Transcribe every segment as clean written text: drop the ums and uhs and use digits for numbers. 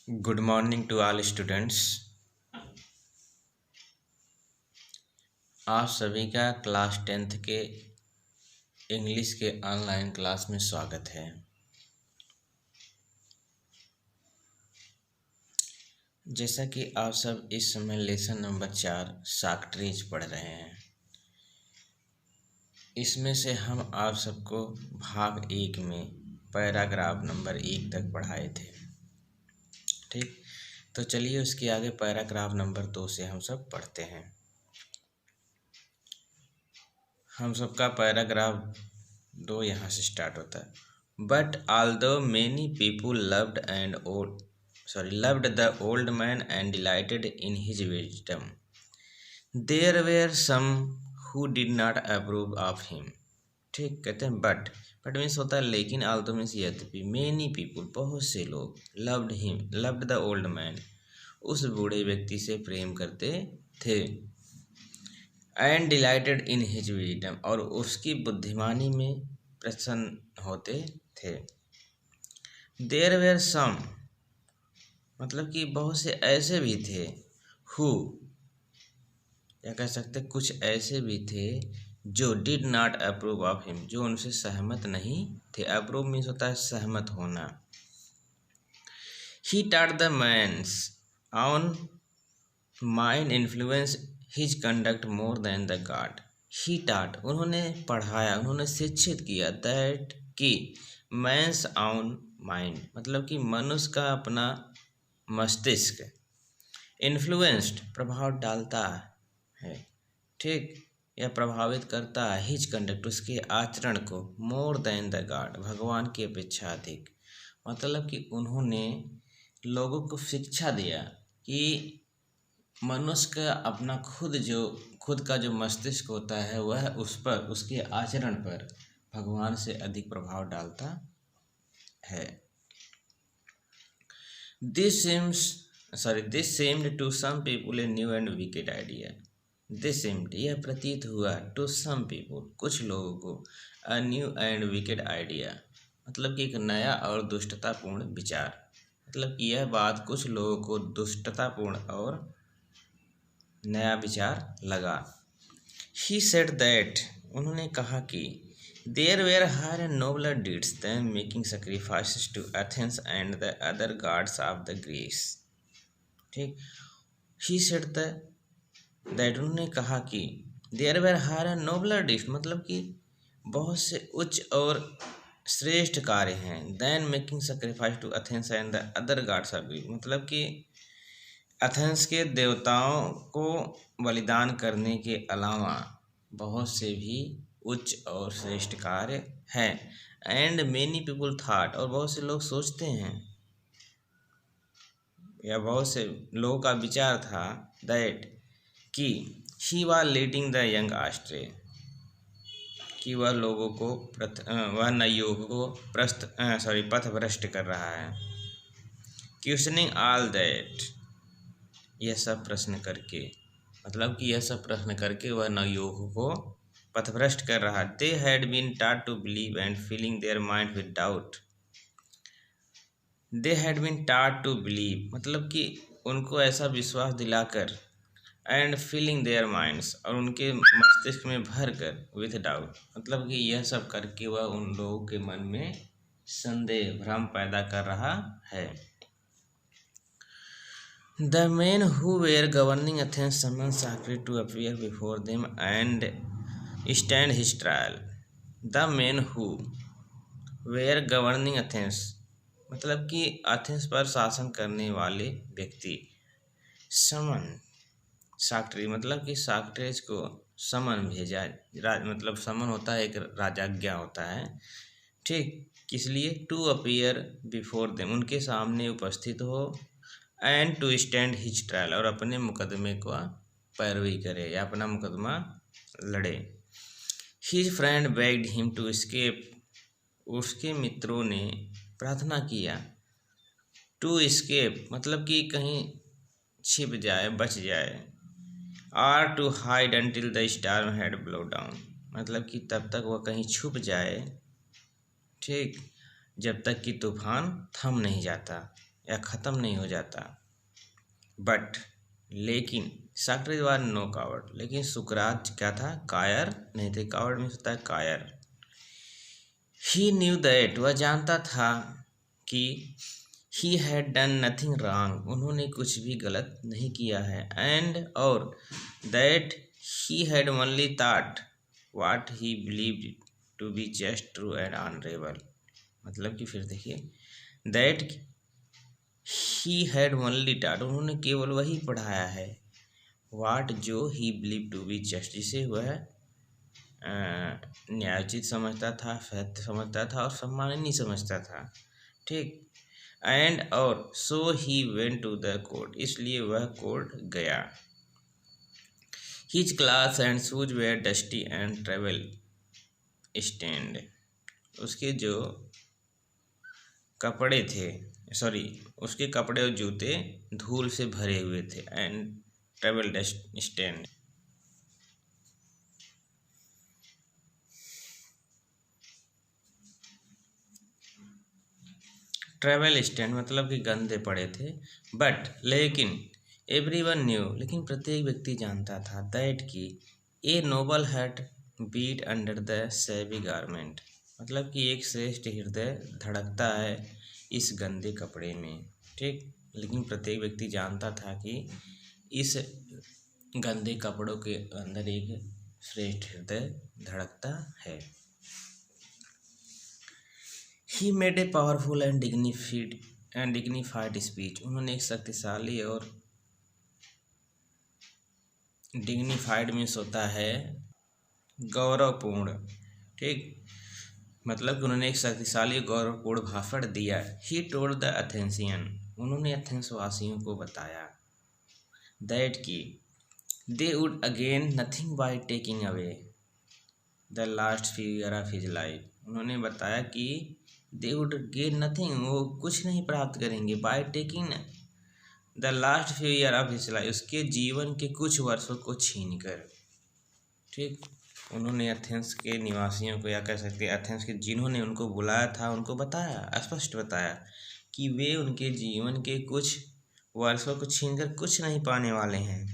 Good morning to all students. आप सभी का क्लास 10th के इंग्लिश के ऑनलाइन क्लास में स्वागत है। जैसा कि आप सब इस समय लेसन नंबर 4 सॉक्रेटिस पढ़ रहे हैं, इसमें से हम आप सबको भाग 1 में पैराग्राफ नंबर 1 तक पढ़ाए थे। ठीक, तो चलिए उसके आगे पैराग्राफ नंबर 2 से हम सब पढ़ते हैं। हम सबका पैराग्राफ 2 यहाँ से स्टार्ट होता है। But although many people loved the old man and delighted in his wisdom, there were some who did not approve of him। ठीक, कहते हैं बट मीन्स होता है लेकिन, ऑल्दो मीन्स यद्यपि, मेनी पीपुल बहुत से लोग, loved द ओल्ड मैन उस बूढ़े व्यक्ति से प्रेम करते थे, and dilated in his wisdom और उसकी बुद्धिमानी में प्रसन्न होते थे। देयर वेर सम मतलब कि बहुत से ऐसे भी थे, हु या कह सकते कुछ ऐसे भी थे जो did not approve of him, जो उनसे सहमत नहीं थे। अप्रूव मीन्स होता है सहमत होना। He taught the man's own mind influence his conduct more than the god. He taught उन्होंने पढ़ाया, उन्होंने शिक्षित किया, दैट कि मैंस ऑन माइंड मतलब कि मनुष्य का अपना मस्तिष्क इन्फ्लुएंस्ड प्रभाव डालता है, ठीक, या प्रभावित करता है, हिज कंडक्ट उसके आचरण को, मोर देन द गॉड भगवान की अपेक्षा अधिक। मतलब कि उन्होंने लोगों को शिक्षा दिया कि मनुष्य का अपना खुद का जो मस्तिष्क होता है वह उस पर, उसके आचरण पर भगवान से अधिक प्रभाव डालता है। This seemed to some people a new and wicked idea। This seemed यह प्रतीत हुआ, to some people कुछ लोगों को, a new and wicked idea मतलब कि एक नया और दुष्टतापूर्ण विचार। मतलब कि यह बात कुछ लोगों को दुष्टतापूर्ण और नया विचार लगा। He said that उन्होंने कहा कि there were higher and nobler deeds than making sacrifices to Athens and the other gods of the Greece। ठीक, he said that उन्होंने कहा कि there were higher and nobler deeds मतलब कि बहुत से उच्च और श्रेष्ठ कार्य हैं, than making sacrifice to Athens and the other gods of Greece मतलब कि एथेंस के देवताओं को बलिदान करने के अलावा बहुत से भी उच्च और श्रेष्ठ कार्य हैं। एंड मेनी पीपल थॉट और बहुत से लोग सोचते हैं, या बहुत से लोगों का विचार था, दैट कि he was leading the young astray कि वह लोगों को वह नवयुवकों को पथ भ्रष्ट कर रहा है। क्वेश्चनिंग ऑल दैट यह सब प्रश्न करके मतलब कि यह सब प्रश्न करके वह नवयुवकों को पथभ्रष्ट कर रहा। They had been taught to believe and filling their mind with doubt. They had been taught to believe मतलब कि उनको ऐसा विश्वास दिलाकर, एंड फिलिंग देयर माइंड्स और उनके मस्तिष्क में भर कर, विद डाउट मतलब कि यह सब करके वह उन लोगों के मन में संदेह, भ्रम पैदा कर रहा है। The men who were governing Athens summoned Socrates to appear before them and stand his trial। The men who were governing Athens मतलब कि एथेंस पर शासन करने वाले व्यक्ति, समन सॉक्रेटिस मतलब कि सॉक्रेटिस को समन भेजा, मतलब समन होता है एक राजाज्ञा होता है, ठीक, किस लिए, टू अपीयर बिफोर देम उनके सामने उपस्थित हो, and to stand his trial और अपने मुकदमे को पैरवी करे या अपना मुकदमा लड़े। His friend begged him to escape उसके मित्रों ने प्रार्थना किया, टू एस्केप मतलब कि कहीं छिप जाए, बच जाए, और to hide until the storm had blow down मतलब कि तब तक वह कहीं छुप जाए, ठीक, जब तक कि तूफान थम नहीं जाता, या ख़त्म नहीं हो जाता। बट लेकिन सॉक्रेटिस वाज नो कावर्ड, लेकिन सुकरात क्या था, कायर नहीं थे। कावर्ड में होता है कायर। ही न्यू दैट, वह जानता था कि he had done nothing wrong, उन्होंने कुछ भी गलत नहीं किया है। एंड और that he had only thought what he believed to be just true and honourable. मतलब कि फिर देखिए, that he had only taught, उन्होंने केवल वही पढ़ाया है। व्हाट, जो he believe to be just, जिसे वह न्यायोचित समझता था, सत्य समझता था और सम्माननीय समझता था। ठीक। एंड और so he went to the court, इसलिए वह कोर्ट गया। His clothes and shoes were dusty and travel stained, उसके जो कपड़े थे, सॉरी, उसके कपड़े और जूते धूल से भरे हुए थे। And travel dust stand, travel stand मतलब कि गंदे पड़े थे। बट लेकिन एवरीवन न्यू, लेकिन प्रत्येक व्यक्ति जानता था, दैट की a noble heart beat under the shabby garment, मतलब कि एक श्रेष्ठ हृदय धड़कता है इस गंदे कपड़े में। ठीक। लेकिन प्रत्येक व्यक्ति जानता था कि इस गंदे कपड़ों के अंदर एक श्रेष्ठ हृदय धड़कता है। He made a powerful and dignified speech, उन्होंने एक शक्तिशाली और डिग्निफाइड मीन्स होता है गौरवपूर्ण। ठीक। मतलब कि उन्होंने एक शक्तिशाली गौरवपूर्ण भाषण दिया। ही टोल्ड द एथेंसियन, उन्होंने एथेंस वासियों को बताया, दैट की they would again nothing by taking away the last few year of his life, उन्होंने बताया कि दे वुड गेन नथिंग, वो कुछ नहीं प्राप्त करेंगे, by taking the last few year of his life, उसके जीवन के कुछ वर्षों को छीन कर। ठीक। उन्होंने एथेंस के निवासियों को, या कह सकते हैं एथेंस के जिन्होंने उनको बुलाया था, उनको बताया, स्पष्ट बताया कि वे उनके जीवन के कुछ वर्षों को छीन कर कुछ नहीं पाने वाले हैं।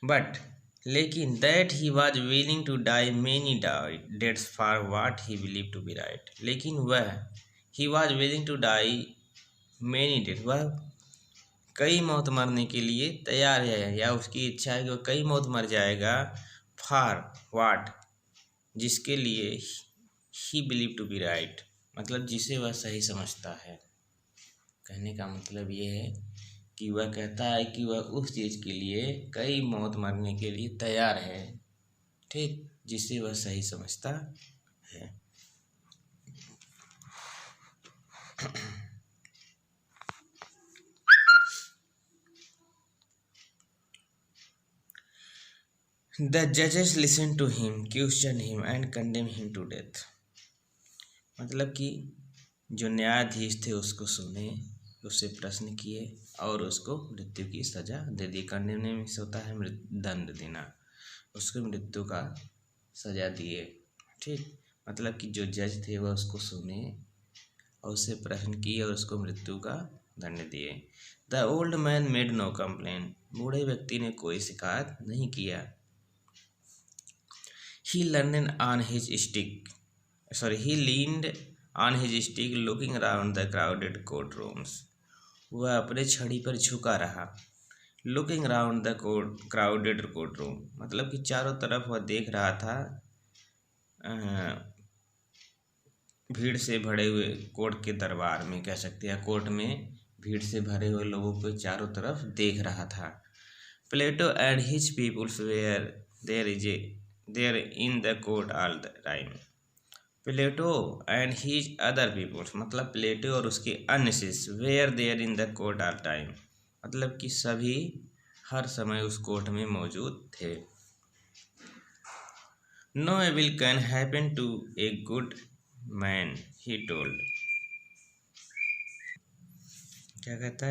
बट लेकिन that he was willing to die many deaths for what he believe to be right, लेकिन वह he was willing to die many death, वह कई मौत मरने के लिए तैयार है, या उसकी इच्छा है कि वह कई मौत मर जाएगा। फॉर वाट, जिसके लिए he believe to be right, मतलब जिसे वह सही समझता है। कहने का मतलब ये है कि वह कहता है कि वह उस चीज़ के लिए कई मौत मरने के लिए तैयार है। ठीक। जिसे वह सही समझता है। द जजेस listen to him, question him and condemn him to death, मतलब कि जो न्यायाधीश थे उसको सुने, उससे प्रश्न किए और उसको मृत्यु की सजा दे दी। कंडेम में से होता है दंड देना, उसको मृत्यु का सजा दिए। ठीक। मतलब कि जो जज थे वह उसको सुने और उससे प्रश्न किए और उसको मृत्यु का दंड दिए। The old man made no complain, बूढ़े व्यक्ति ने कोई शिकायत नहीं किया। He learned on his stick, he leaned on his stick looking around the crowded courtrooms, वह अपने छड़ी पर झुका रहा। Looking around the crowded court room, मतलब कि चारों तरफ वह देख रहा था, भीड़ से भरे हुए कोर्ट के दरबार में, कह सकते हैं कोर्ट में भीड़ से भरे हुए लोगों को चारों तरफ देख रहा था। Plato and his peoples were there in the court all the time, Plato and his other peoples, मतलब प्लेटो और उसके अन्य शिष्य, were there in the court all time, मतलब कि सभी हर समय उस कोर्ट में मौजूद थे। No evil can happen to a good man, he told, क्या कहता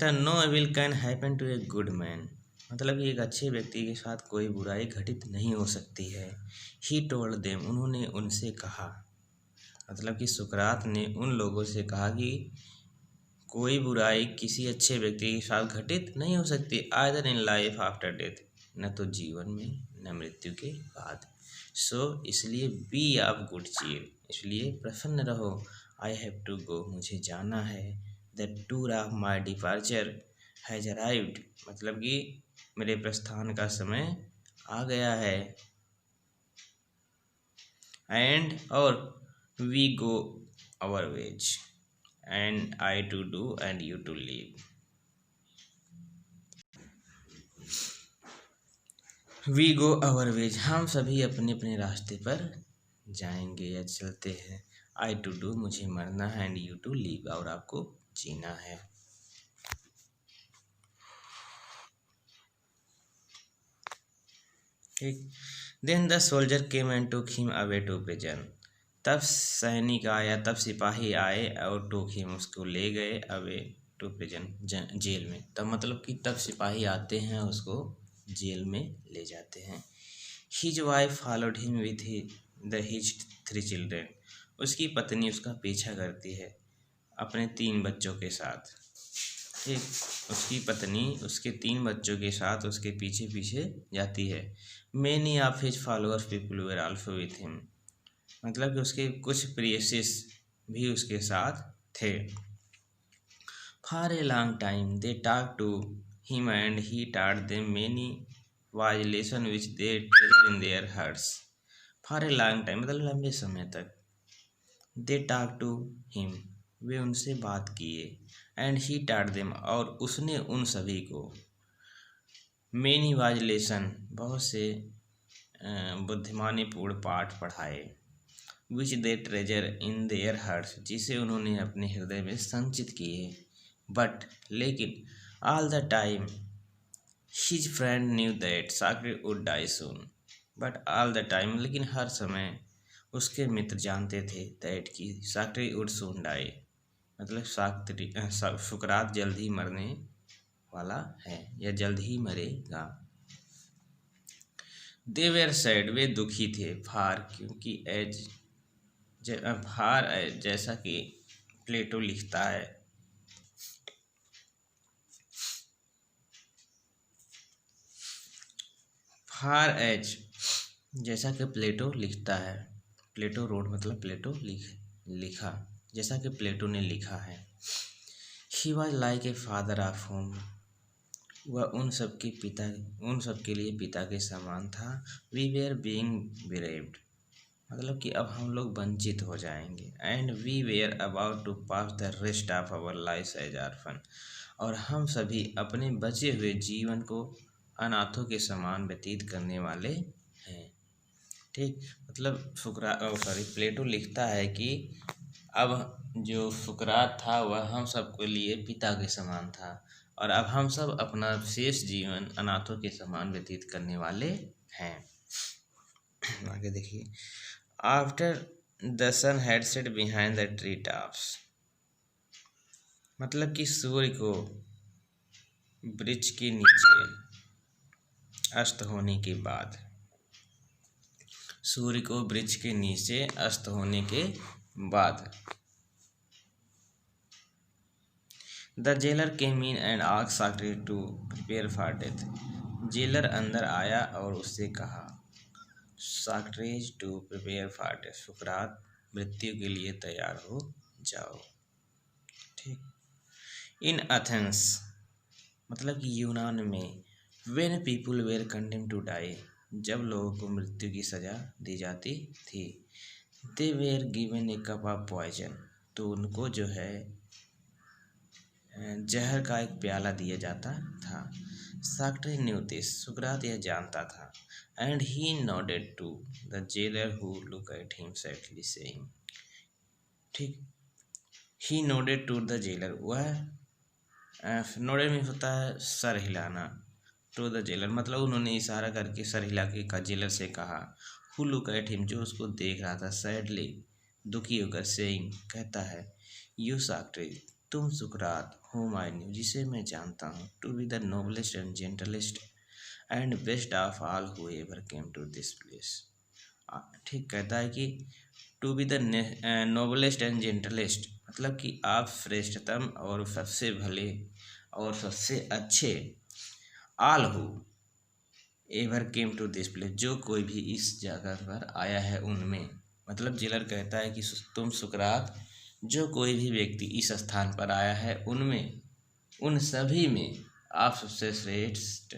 है no evil can happen to a good man, मतलब कि एक अच्छे व्यक्ति के साथ कोई बुराई घटित नहीं हो सकती है। ही टोल्ड देम, उन्होंने उनसे कहा, मतलब कि सुकरात ने उन लोगों से कहा कि कोई बुराई किसी अच्छे व्यक्ति के साथ घटित नहीं हो सकती, either in life after death, न तो जीवन में न मृत्यु के बाद। इसलिए बी ऑफ गुड चीयर, इसलिए प्रसन्न रहो। आई हैव टू गो, मुझे जाना है। The tour of my departure has arrived, मतलब कि मेरे प्रस्थान का समय आ गया है। एंड और we go our ways, and I to die and you to live. We go our ways, हम सभी अपने अपने रास्ते पर जाएंगे या चलते हैं। आई टू डू, मुझे मरना है। एंड यू टू लीव, और आपको जीना है। ठीक। Then the soldier came and took him away to prison, तब सैनिक आया, तब सिपाही आए और टूक हिम, उसको ले गए, अवे टू प्रिजन, जेल में। तब मतलब कि तब सिपाही आते हैं, उसको जेल में ले जाते हैं। His wife followed him with his 3 children, उसकी पत्नी उसका पीछा करती है अपने 3 बच्चों के साथ। ठीक, उसकी पत्नी उसके 3 बच्चों के साथ उसके पीछे पीछे जाती है। Many of his followers people were also with him, मतलब कि उसके कुछ प्रियसिस भी उसके साथ थे। For a long time they talk to him and he taught them many wise lesson which they treasure in their hearts. For a long time मतलब लंबे समय तक। दे टॉक टू हिम, वे उनसे बात किए। एंड ही टॉट देम, और उसने उन सभी को मेनी वाइज लेसन, बहुत से बुद्धिमानीपूर्ण पाठ पढ़ाए। Which they treasure in their hearts, जिसे उन्होंने अपने हृदय में संचित किए। बट लेकिन all the time his friend knew that Socrates would die soon, but all the time, लेकिन हर समय उसके मित्र जानते थे दैट की साक्रेड वुड सून डाई, मतलब सुकरात जल्द ही मरने वाला है या जल्द ही मरेगा। दे वेर सैड, वे दुखी थे। फार, क्योंकि जैसा कि प्लेटो लिखता है, फार एज, जैसा कि प्लेटो लिखता है। प्लेटो रोड मतलब प्लेटो लिखा, जैसा कि प्लेटो ने लिखा है। He was like a father of home, वह उन सब के लिए पिता के समान था। वी वेयर बीइंग बिरेव्ड, मतलब कि अब हम लोग वंचित हो जाएंगे। And we were about to pass the rest of our life as orphan, और हम सभी अपने बचे हुए जीवन को अनाथों के समान व्यतीत करने वाले हैं। ठीक, मतलब प्लेटो लिखता है कि अब जो सुकरात था वह हम सबके लिए पिता के समान था, और अब हम सब अपना शेष जीवन अनाथों के समान व्यतीत करने वाले हैं। आगे देखिए। After the sun had set behind the tree tops, मतलब कि सूर्य को वृक्ष के नीचे अस्त होने के बाद, सूर्य को वृक्ष के नीचे अस्त होने के बाद, the jailer came in and asked Socrates to prepare for death, jailer अंदर आया और उससे कहा Socrates to prepare for death, सुकरात मृत्यु के लिए तैयार हो जाओ। ठीक। इन एथेंस, मतलब कि यूनान में, when people were condemned to die, जब लोगों को मृत्यु की सजा दी जाती थी, they were given a cup of poison, तो उनको जो है जहर का एक प्याला दिया जाता था। साक्रेड न्यू दिस, सुकरात यह जानता था। And he nodded to the jailer who look at him sadly saying, ठीक, he nodded to the jailer, वह नोडेड में होता है सर हिलाना, टू द जेलर मतलब उन्होंने इशारा करके सर हिला के का जेलर से कहा, हु लुक एट हिम, जो उसको देख रहा था, सैडली, दुखी होकर, सेइंग, कहता है, यू साक्रेड, तुम सुकरात, होम आई न्यू, जिसे मैं जानता हूँ, to be the noblest and gentlest and best of all who ever came to this place. ठीक, कहता है कि to be the noblest and gentlest, मतलब कि आप श्रेष्ठतम और सबसे भले और सबसे अच्छे। All who ever came to this place, जो कोई भी इस जगह पर आया है उनमें, मतलब जेलर कहता है कि तुम सुकरात, जो कोई भी व्यक्ति इस स्थान पर आया है उनमें, उन सभी में आप सबसे श्रेष्ठ,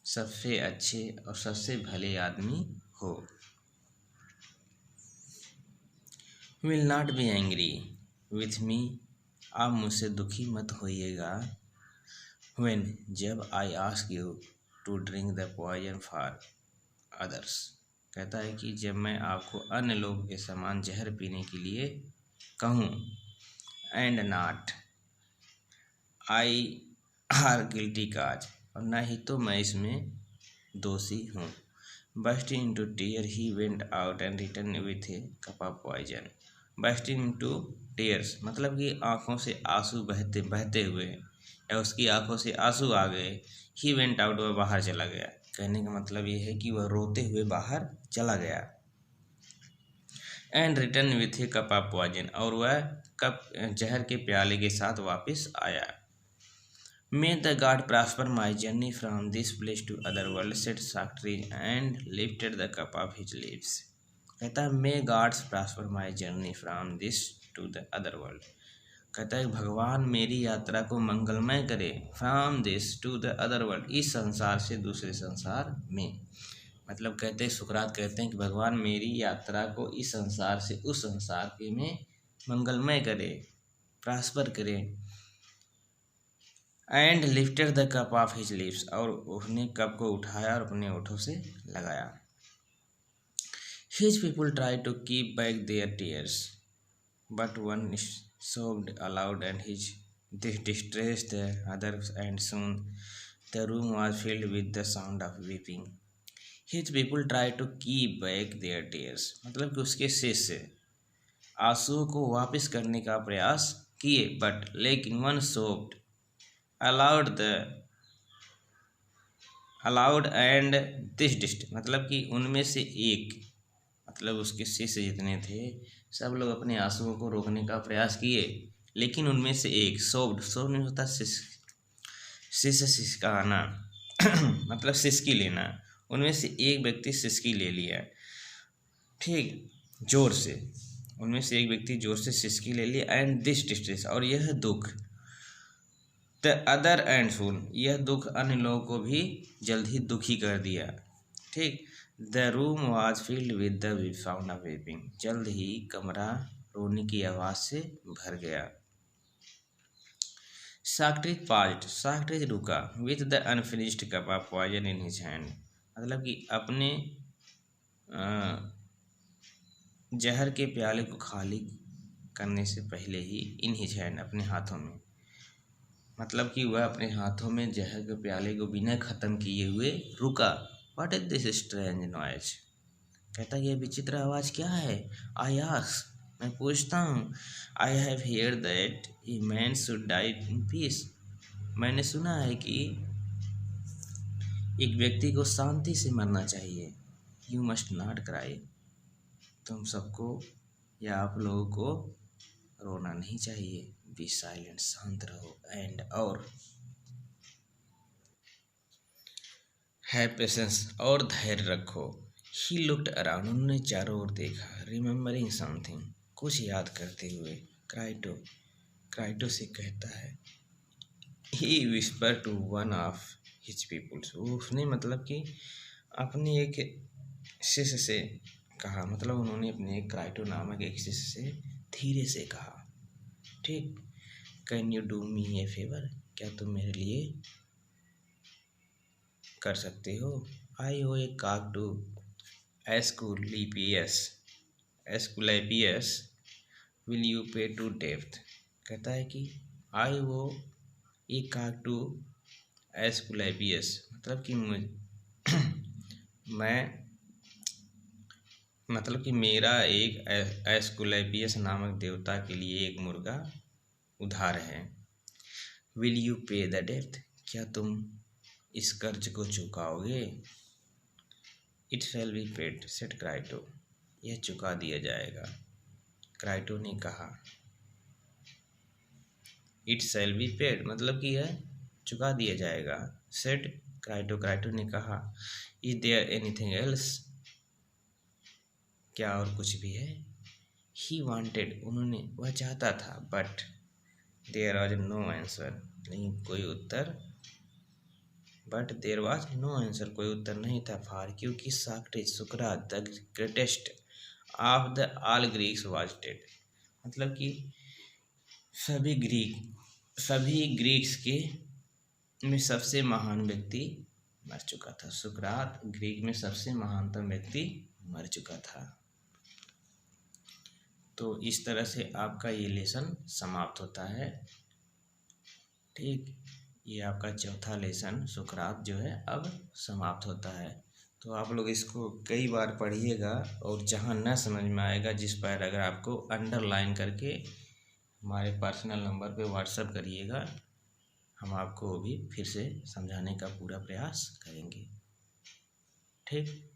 सबसे अच्छे और सबसे भले आदमी हो। Will not be angry with me, आप मुझसे दुखी मत होइएगा। व्हेन, जब I ask you to drink the poison for others, कहता है कि जब मैं आपको अन्य लोगों के समान जहर पीने के लिए कहूँ। And not I are guilty cause, और न ही तो मैं इसमें दोषी हूँ। Bursting into tear he went out and return with a cup of poison. Bursting into tears, मतलब कि आंखों से आंसू बहते बहते हुए, या उसकी आंखों से आंसू आ गए। ही वेंट आउट, वह बाहर चला गया। कहने का मतलब ये है कि वह रोते हुए बाहर चला गया। And return with a cup of poison, और वह कप जहर के प्याले के साथ वापस आया। May the god prosper my journey from this place to other world, said Shastri and lifted the cup of his lips. कहता है may god's prosper my journey from this to the other world, कहता है भगवान मेरी यात्रा को मंगलमय करे। From this to the other world, इस संसार से दूसरे संसार में, मतलब कहते हैं सुकरात कहते हैं कि भगवान मेरी यात्रा को इस संसार से उस संसार के में मंगलमय करे, प्रॉस्पर करे। And lifted the cup of his lips, और उसने कप को उठाया और अपने होठों से लगाया। His people try to keep back their tears, but one sobbed aloud and this distressed the others, and soon the room was filled with the sound of weeping. His people tried to keep back their tears, मतलब कि उसके शिष्य आंसुओं को वापस करने का प्रयास किए, बट लेकिन one sobbed aloud and this distressed, मतलब कि उनमें से एक, मतलब उसके शिष्य जितने थे सब लोग अपने आंसुओं को रोकने का प्रयास किए, लेकिन उनमें से एक सोब नहीं होता शिष्य सिसकाना मतलब सिसकी लेना, उनमें से एक व्यक्ति सिसकी ले लिया। ठीक, जोर से, उनमें से एक व्यक्ति जोर से सिसकी ले लिया। एंड दिस डिस्ट्रेस, और यह दुख। द अदर एंड फुल, यह दुख अन्य लोगों को भी जल्द ही दुखी कर दिया। ठीक, the room was filled with the sound of vaping, जल्द ही कमरा रोने की आवाज़ से भर गया। साक्ट्रिज पाज्ड, साक्ट्रिज रुका। With the unfinished cup of poison in his hand, मतलब कि अपने जहर के प्याले को खाली करने से पहले ही, इन हिज हैंड, अपने हाथों में, मतलब कि वह अपने हाथों में जहर के प्याले को बिना ख़त्म किए हुए रुका। What is this strange noise, कहता यह विचित्र आवाज़ क्या है। आई आस्क, मैं पूछता हूँ। I have hear that a man should die in peace, मैंने सुना है कि एक व्यक्ति को शांति से मरना चाहिए। यू मस्ट नॉट क्राई, तुम सबको या आप लोगों को रोना नहीं चाहिए। बी साइलेंट, शांत रहो। एंड, और है पेशेंस, और धैर्य रखो। ही लुक्ड अराउंड, उन्होंने चारों ओर देखा। रिमेम्बरिंग समथिंग, कुछ याद करते हुए। क्राइटो से कहता है। He whisper to one of his peoples, उसने मतलब कि अपने एक शिष्य से कहा, मतलब उन्होंने अपने क्राइटो नामक एक शिष्य से धीरे से कहा। ठीक, can you do me A favour, क्या तुम मेरे लिए कर सकते हो। आई ओ ए कॉक टू एस्कुलैपियस विल यू पे टू डेप्थ, कहता है कि आई वो ए कॉक टू एस्कुलैपियस, मतलब कि मतलब कि मेरा एक एस्कुलैपियस नामक देवता के लिए एक मुर्गा उधार है। विल यू पे द डेप्थ, क्या तुम इस कर्ज को चुकाओगे। It shall be paid, said Crito, यह चुका दिया जाएगा। क्राइटो ने कहा। इट शैल बी पेड, मतलब कि यह चुका दिया जाएगा। सेड क्राइटो ने कहा। इज देयर एनीथिंग एल्स, क्या और कुछ भी है? ही वांटेड, वह चाहता था। But there was no answer, नहीं कोई उत्तर। But there was no answer, कोई उत्तर नहीं था। फॉर, क्योंकि सॉक्रेटिस सुकरात the greatest of the all Greeks was dead, मतलब कि सभी ग्रीक्स के में सबसे महान व्यक्ति मर चुका था। सुकरात ग्रीक में सबसे महानतम व्यक्ति मर चुका था। तो इस तरह से आपका ये लेसन समाप्त होता है। ठीक, ये आपका चौथा लेसन सुकरात जो है अब समाप्त होता है। तो आप लोग इसको कई बार पढ़िएगा, और जहाँ न समझ में आएगा, जिस पर अगर आपको अंडरलाइन करके हमारे पर्सनल नंबर पे व्हाट्सएप करिएगा, हम आपको भी फिर से समझाने का पूरा प्रयास करेंगे। ठीक।